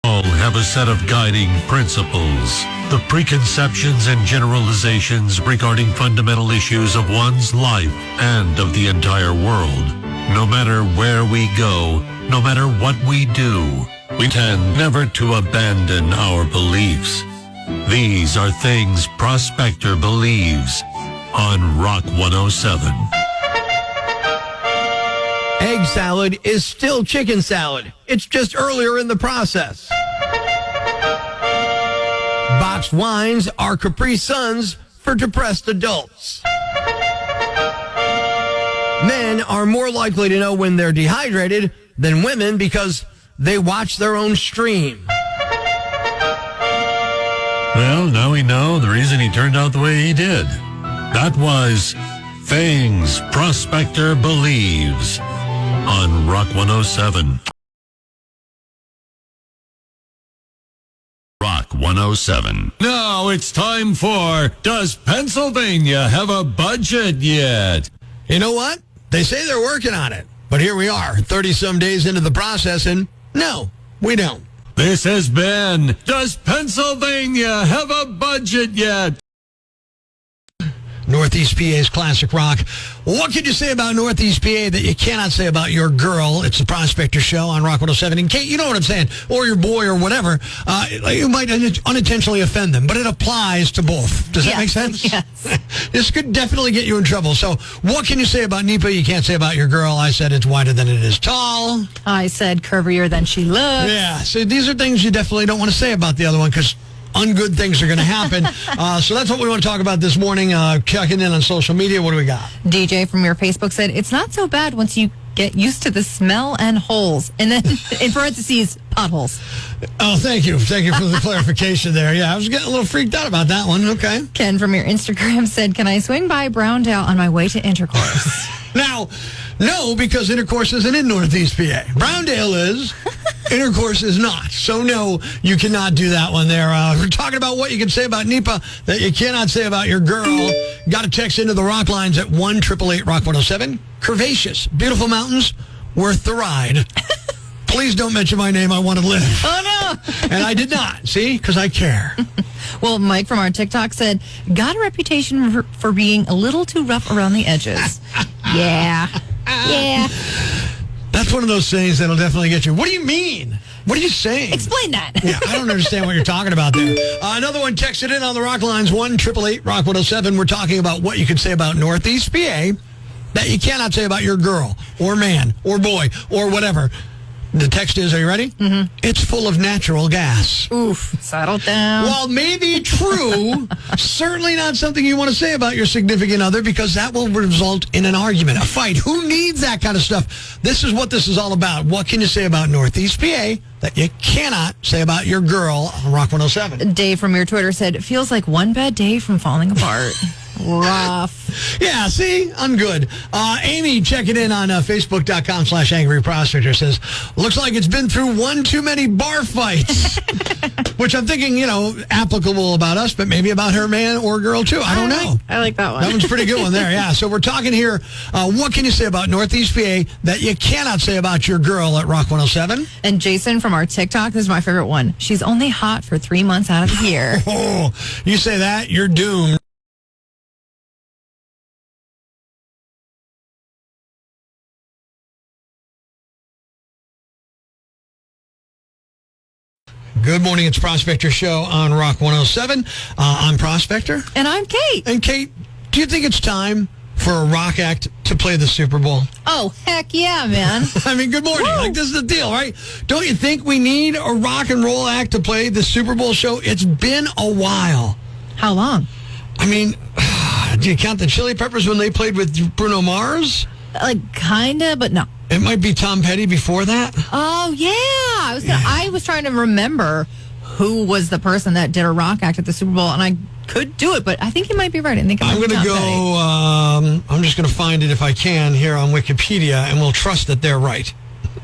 all have a set of guiding principles. The preconceptions and generalizations regarding fundamental issues of one's life and of the entire world. No matter where we go, no matter what we do, we tend never to abandon our beliefs. These are things Prospector believes on Rock 107. Egg salad is still chicken salad. It's just earlier in the process. Boxed wines are Capri Suns for depressed adults. Men are more likely to know when they're dehydrated than women because they watch their own stream. Well, now we know the reason he turned out the way he did. That was Things Prospector Believes on Rock 107. Rock 107. Now it's time for Does Pennsylvania Have a Budget Yet? You know what? They say they're working on it. But here we are, 30-some days into the process, and no, we don't. This has been Does Pennsylvania Have a Budget Yet? Northeast PA's classic rock. What can you say about Northeast PA that you cannot say about your girl? It's the Prospector Show on Rock 107. And Kate, you know what I'm saying, or your boy or whatever, you might unintentionally offend them, but it applies to both. Does that make sense? Yes. This could definitely get you in trouble. So what can you say about Nipa you can't say about your girl? I said it's wider than it is tall. I said curvier than she looks. Yeah, so these are things you definitely don't want to say about the other one because ungood things are going to happen. So that's what we want to talk about this morning. Checking in on social media. What do we got? DJ from your Facebook said, it's not so bad once you get used to the smell and holes. And then, in parentheses, potholes. Oh, thank you. Thank you for the clarification there. Yeah, I was getting a little freaked out about that one. Okay. Ken from your Instagram said, can I swing by Browndale on my way to intercourse? Now, no, because intercourse isn't in Northeast PA. Browndale is. Intercourse is not. So, no, you cannot do that one there. We're talking about what you can say about Nipa that you cannot say about your girl. Got to text into the rock lines at 1-888-ROCK-107. Curvaceous. Beautiful mountains. Worth the ride. Please don't mention my name. I want to live. Oh, no. And I did not. See? Because I care. Well, Mike from our TikTok said, got a reputation for being a little too rough around the edges. Yeah. Yeah. That's one of those things that'll definitely get you. What do you mean? What are you saying? Explain that. Yeah, I don't understand what you're talking about there. Another one texted in on the rock lines, 1-888-ROCK-107. We're talking about what you can say about Northeast PA that you cannot say about your girl or man or boy or whatever. The text is, are you ready? Mm-hmm. It's full of natural gas. Oof, settle down. While maybe true, certainly not something you want to say about your significant other because that will result in an argument, a fight. Who needs that kind of stuff? This is what this is all about. What can you say about Northeast PA that you cannot say about your girl on Rock 107? Dave from your Twitter said, it feels like one bad day from falling apart. Rough. Yeah, see? Ungood. Amy checking in on Facebook.com/Angry Prospector says, looks like it's been through one too many bar fights. Which I'm thinking, applicable about us, but maybe about her man or girl too. I don't know. I like that one. That one's a pretty good one there, yeah. So we're talking here, what can you say about Northeast PA that you cannot say about your girl at Rock 107? And Jason from our TikTok, this is my favorite one. She's only hot for 3 months out of the year. Oh, you say that, you're doomed. Good morning. It's Prospector Show on Rock 107. I'm Prospector. And I'm Kate. And Kate, do you think it's time for a rock act to play the Super Bowl? Oh, heck yeah, man. I mean, good morning. Woo! Like, this is the deal, right? Don't you think we need a rock and roll act to play the Super Bowl show? It's been a while. How long? I mean, do you count the Chili Peppers when they played with Bruno Mars? Like, kinda, but no. It might be Tom Petty before that. Oh, yeah. I was trying to remember who was the person that did a rock act at the Super Bowl, and I could do it, but I think you might be right. I think I'm going to go, I'm just going to find it if I can here on Wikipedia, and we'll trust that they're right.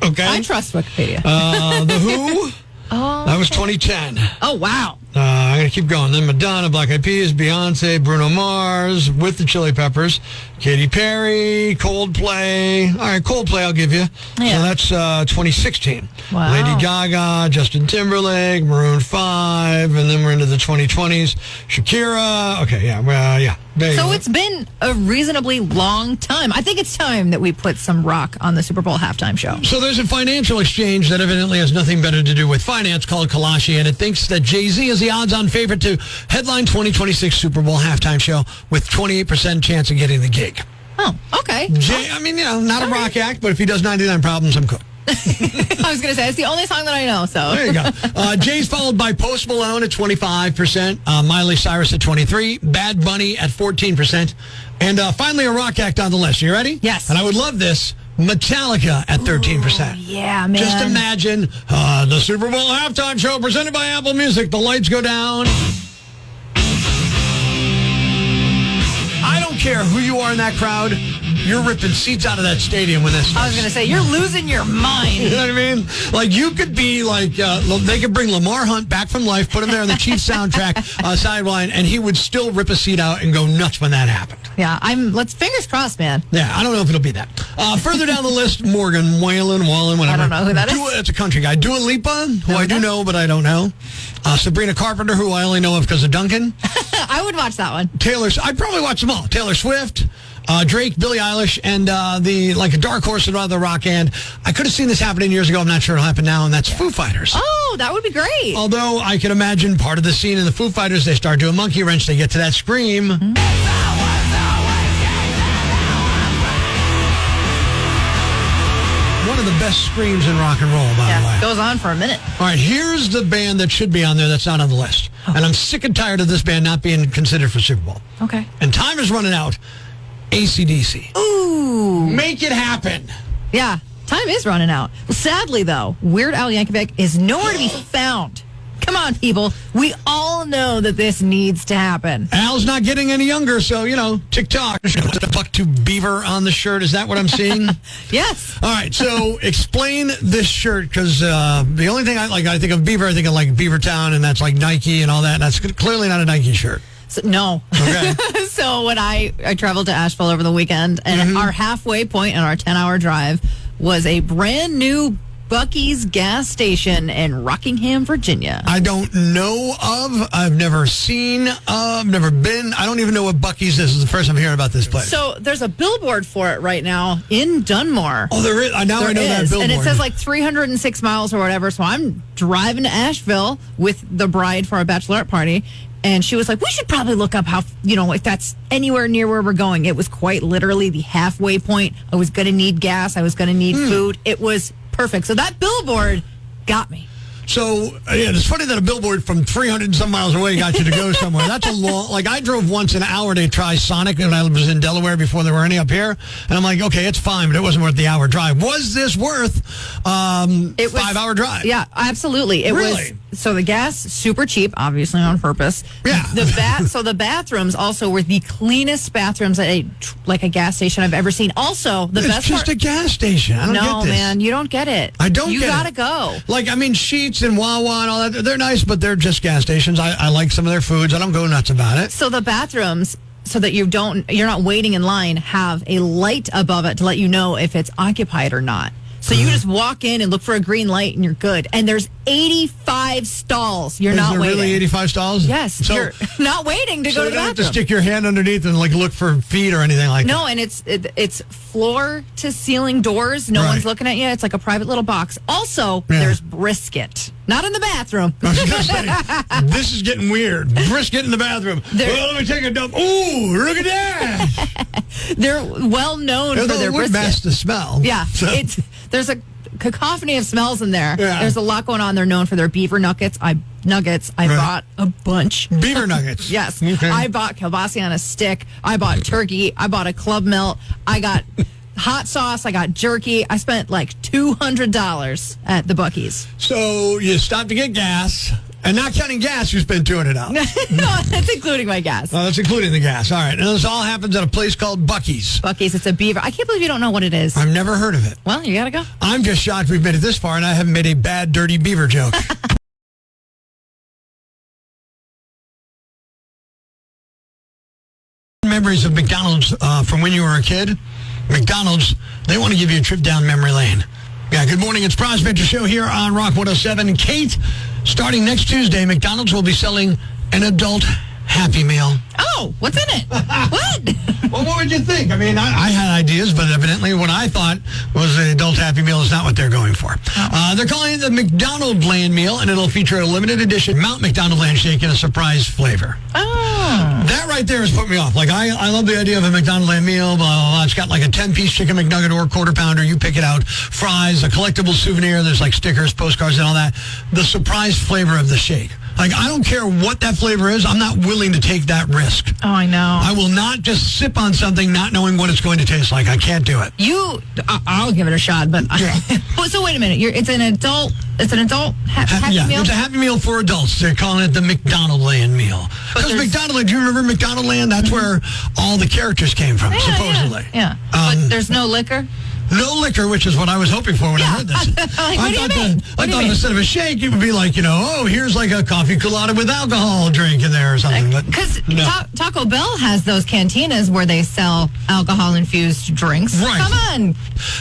Okay? I trust Wikipedia. The Who? Oh, that was 2010. Oh, wow. I'm going to keep going. Then Madonna, Black Eyed Peas, Beyonce, Bruno Mars with the Chili Peppers, Katy Perry, Coldplay. All right, Coldplay I'll give you. Yeah. So that's 2016. Wow. Lady Gaga, Justin Timberlake, Maroon 5, and then we're into the 2020s. Shakira. Okay, yeah. There you So go. it's been a reasonably long time. I think it's time that we put some rock on the Super Bowl halftime show. So there's a financial exchange that evidently has nothing better to do with finance called Kalashi, and it thinks that Jay-Z is the odds-on favorite to headline 2026 Super Bowl halftime show with 28% chance of getting the gig. Oh, okay. Not a rock act, but if he does 99 Problems, I'm cool. I was going to say, it's the only song that I know, so. There you go. Jay's followed by Post Malone at 25%, Miley Cyrus at 23%, Bad Bunny at 14%, and finally a rock act on the list. You ready? Yes. And I would love this. Metallica at 13%. Yeah, man. Just imagine the Super Bowl halftime show presented by Apple Music. The lights go down. I don't care who you are in that crowd. You're ripping seats out of that stadium when this. I was going to say, you're losing your mind. You know what I mean? Like, you could be like, they could bring Lamar Hunt back from life, put him there on the Chiefs soundtrack, sideline, and he would still rip a seat out and go nuts when that happened. Yeah, let's fingers crossed, man. Yeah, I don't know if it'll be that. Further down the list, Morgan, Wallen, whatever. I don't know who that is. It's a country guy. Dua Lipa, who I do know, but I don't know. Sabrina Carpenter, who I only know of because of Duncan. I would watch that one. I'd probably watch them all. Taylor Swift, Drake, Billie Eilish, and a dark horse and other rock band. I could have seen this happening years ago. I'm not sure it'll happen now, and that's Foo Fighters. Oh, that would be great. Although I can imagine part of the scene in the Foo Fighters, they start doing Monkey Wrench, they get to that scream. Mm-hmm. One of the best screams in rock and roll, by the way. Goes on for a minute. All right, here's the band that should be on there that's not on the list. And I'm sick and tired of this band not being considered for Super Bowl. Okay. And time is running out. AC/DC. Ooh. Make it happen. Yeah, time is running out. Well, sadly, though, Weird Al Yankovic is nowhere to be found. Come on, people. We all know that this needs to happen. Al's not getting any younger, so, TikTok. The Buck to Beaver on the shirt. Is that what I'm seeing? Yes. All right, so explain this shirt, because the only thing I think of Beaver, I think of like Beavertown, and that's like Nike and all that. And that's clearly not a Nike shirt. So, no. Okay. So when I traveled to Asheville over the weekend, and our halfway point in our 10-hour drive was a brand new Buc-ee's gas station in Rockingham, Virginia. I don't know of. I've never seen of. Never been. I don't even know what Buc-ee's is. This is the first I'm hearing about this place. So there's a billboard for it right now in Dunmore. Oh, there is. Now I know that billboard. And it says like 306 miles or whatever. So I'm driving to Asheville with the bride for our bachelorette party. And she was like, we should probably look up how, if that's anywhere near where we're going. It was quite literally the halfway point. I was going to need gas. I was going to need food. It was perfect. So that billboard got me. So, it's funny that a billboard from 300 and some miles away got you to go somewhere. That's a long... I drove once an hour to try Sonic when I was in Delaware before there were any up here. And I'm like, okay, it's fine, but it wasn't worth the hour drive. Was this worth 5-hour drive? Yeah, absolutely. It really? was. So the gas, super cheap, obviously on purpose. Yeah. So the bathrooms also were the cleanest bathrooms at a gas station I've ever seen. Also, the best just a gas station. I don't get this. No, man, you don't get it. I don't get it. You gotta go. Sheets and Wawa and all that, they're nice, but they're just gas stations. I like some of their foods. I don't go nuts about it. So the bathrooms, so that you're not waiting in line, have a light above it to let you know if it's occupied or not. So you just walk in and look for a green light and you're good. And there's 85 stalls. You're not waiting. Really 85 stalls? Yes. So, you're not waiting to go to the bathroom. So you don't have to stick your hand underneath and look for feet or anything like that? No, and it's floor to ceiling doors. No one's looking at you. It's like a private little box. Also, there's brisket. Not in the bathroom. I was going to say, this is getting weird. Brisket in the bathroom. Let me take a dump. Ooh, look at that. They're well known for their brisket. Mask the smell. Yeah. So. There's a cacophony of smells in there. Yeah. There's a lot going on. They're known for their beaver nuggets. I bought a bunch. Beaver nuggets. Yes. Okay. I bought kielbasa on a stick. I bought turkey. I bought a club melt. I got hot sauce. I got jerky. I spent like $200 at the Buc-ee's. So you stopped to get gas. And not counting gas, you spend $200. No, that's including my gas. Oh, that's including the gas. All right. And this all happens at a place called Buc-ee's. Buc-ee's, it's a beaver. I can't believe you don't know what it is. I've never heard of it. Well, you got to go. I'm just shocked we've made it this far and I haven't made a bad, dirty beaver joke. memories of McDonald's from when you were a kid, McDonald's, they want to give you a trip down memory lane. Yeah, good morning. It's Prospector Show here on Rock 107. Kate, starting next Tuesday, McDonald's will be selling an adult Happy Meal. Oh, what's in it? What? Well, what would you think? I mean, I had ideas, but evidently what I thought was an adult Happy Meal is not what they're going for. They're calling it the McDonald Land Meal, and it'll feature a limited edition Mount McDonald Land Shake in a surprise flavor. Oh. That right there has put me off. Like, I love the idea of a McDonald Land Meal, blah, blah, blah. It's got like a 10-piece chicken McNugget or a quarter pounder. You pick it out. Fries, a collectible souvenir. There's like stickers, postcards, and all that. The surprise flavor of the shake. Like, I don't care what that flavor is. I'm not willing to take that risk. Oh, I know. I will not just sip on something not knowing what it's going to taste like. I can't do it. I'll give it a shot, but Yeah. Well, so wait a minute. It's an adult Happy Yeah, Meal? it's a Happy Meal for adults. They're calling it the McDonald Land Meal. Because McDonald, do you remember McDonald Land? That's where all the characters came from, supposedly. Yeah. But there's no liquor? No liquor, which is what I was hoping for when I heard this. What do you mean? I thought instead of a shake, it would be like, here's like a coffee colada with alcohol drink in there or something. Because no. Taco Bell has those cantinas where they sell alcohol-infused drinks. Right. Come on.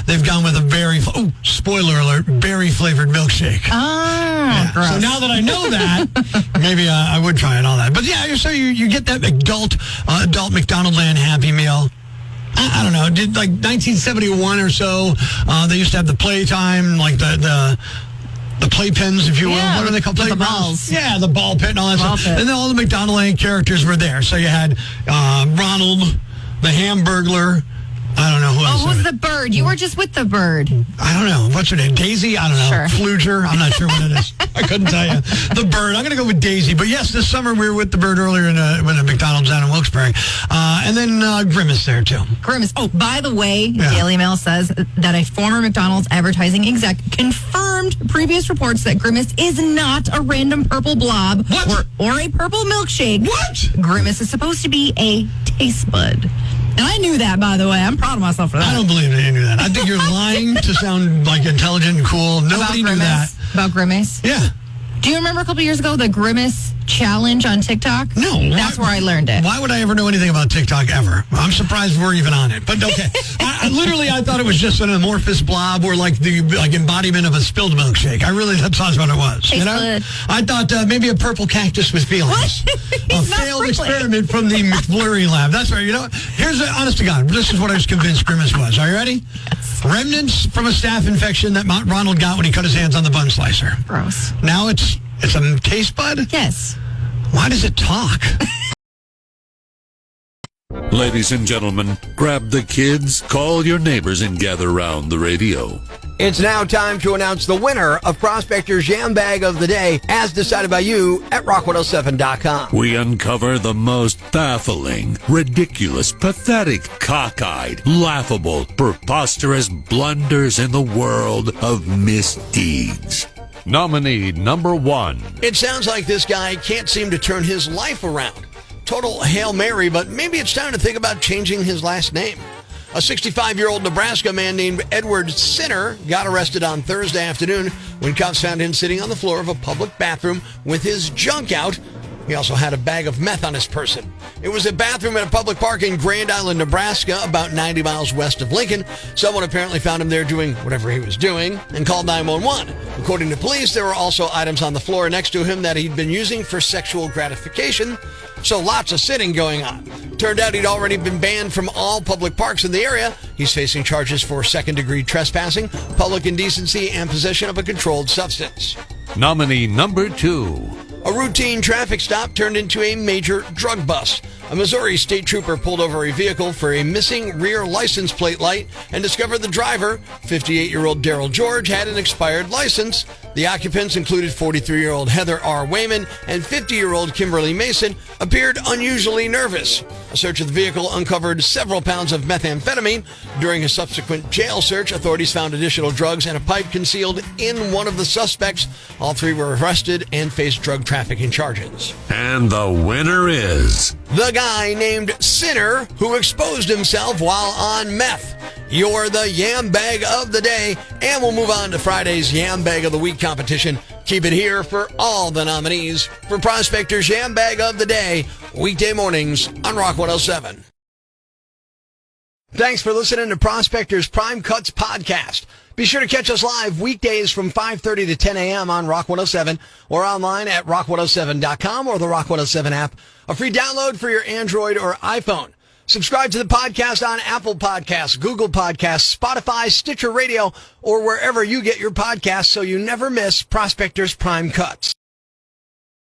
They've gone with a spoiler alert, berry-flavored milkshake. Oh, gross. So now that I know that, maybe I would try it, all that. But yeah, so you get that adult McDonald Land Happy Meal. I don't know, did like 1971 or so, they used to have the playtime, like the playpens, if you will. Yeah, What are they called? the balls. Yeah, the ball pit and all that Ball stuff. pit. And then all the McDonald Land characters were there. So you had Ronald, the Hamburglar. I don't know who else. Oh, who's the bird? You were just with the bird. I don't know. What's her name? Daisy? I don't know. Sure. Fluger? I'm not sure what it is. I couldn't tell you. The bird. I'm going to go with Daisy. But yes, this summer we were with the bird earlier in the McDonald's down in Wilkes-Barre. And then Grimace there, too. Grimace. Oh, by the way, Daily Mail says that a former McDonald's advertising exec confirmed previous reports that Grimace is not a random purple blob or a purple milkshake. What? Grimace is supposed to be a taste bud. And I knew that, by the way. I'm proud of myself for that. I don't believe that you knew that. I think you're lying to sound like intelligent and cool. Nobody knew that. About Grimace? Yeah. Do you remember a couple years ago the Grimace challenge on TikTok? No. That's where I learned it. Why would I ever know anything about TikTok ever? I'm surprised we're even on it. But okay. I thought it was just an amorphous blob or like the embodiment of a spilled milkshake. That's what it was. Tastes good. I thought maybe a purple cactus with feelings. A failed experiment from the McFlurry lab. That's right. Here's honest to God. This is what I was convinced Grimace was. Are you ready? Yes. Remnants from a staph infection that Ronald got when he cut his hands on the bun slicer. Gross. Now it's a taste bud? Yes. Why does it talk? Ladies and gentlemen, grab the kids, call your neighbors, and gather round the radio. It's now time to announce the winner of Prospector's Jam Bag of the Day, as decided by you at rock107.com. We uncover the most baffling, ridiculous, pathetic, cockeyed, laughable, preposterous blunders in the world of misdeeds. Nominee number 1. It sounds like this guy can't seem to turn his life around. Total Hail Mary, but maybe it's time to think about changing his last name. A 65-year-old Nebraska man named Edward Sinner got arrested on Thursday afternoon when cops found him sitting on the floor of a public bathroom with his junk out. He also had a bag of meth on his person. It was a bathroom at a public park in Grand Island, Nebraska, about 90 miles west of Lincoln. Someone apparently found him there doing whatever he was doing and called 911. According to police, there were also items on the floor next to him that he'd been using for sexual gratification. So lots of sitting going on. Turned out he'd already been banned from all public parks in the area. He's facing charges for second-degree trespassing, public indecency, and possession of a controlled substance. Nominee number 2. A routine traffic stop turned into a major drug bust. A Missouri state trooper pulled over a vehicle for a missing rear license plate light and discovered the driver, 58-year-old Daryl George, had an expired license. The occupants included 43-year-old Heather R. Wayman and 50-year-old Kimberly Mason appeared unusually nervous. A search of the vehicle uncovered several pounds of methamphetamine. During a subsequent jail search, authorities found additional drugs and a pipe concealed in one of the suspects. All three were arrested and faced drug trafficking charges. And the winner is the guy named Sinner who exposed himself while on meth. You're the Yam Bag of the Day, and we'll move on to Friday's Yam Bag of the Week competition. Keep it here for all the nominees for Prospector's Yam Bag of the Day, weekday mornings on Rock 107. Thanks for listening to Prospector's Prime Cuts podcast. Be sure to catch us live weekdays from 5:30 to 10 a.m. on Rock 107 or online at rock107.com or the Rock 107 app, a free download for your Android or iPhone. Subscribe to the podcast on Apple Podcasts, Google Podcasts, Spotify, Stitcher Radio, or wherever you get your podcasts so you never miss Prospector's Prime Cuts.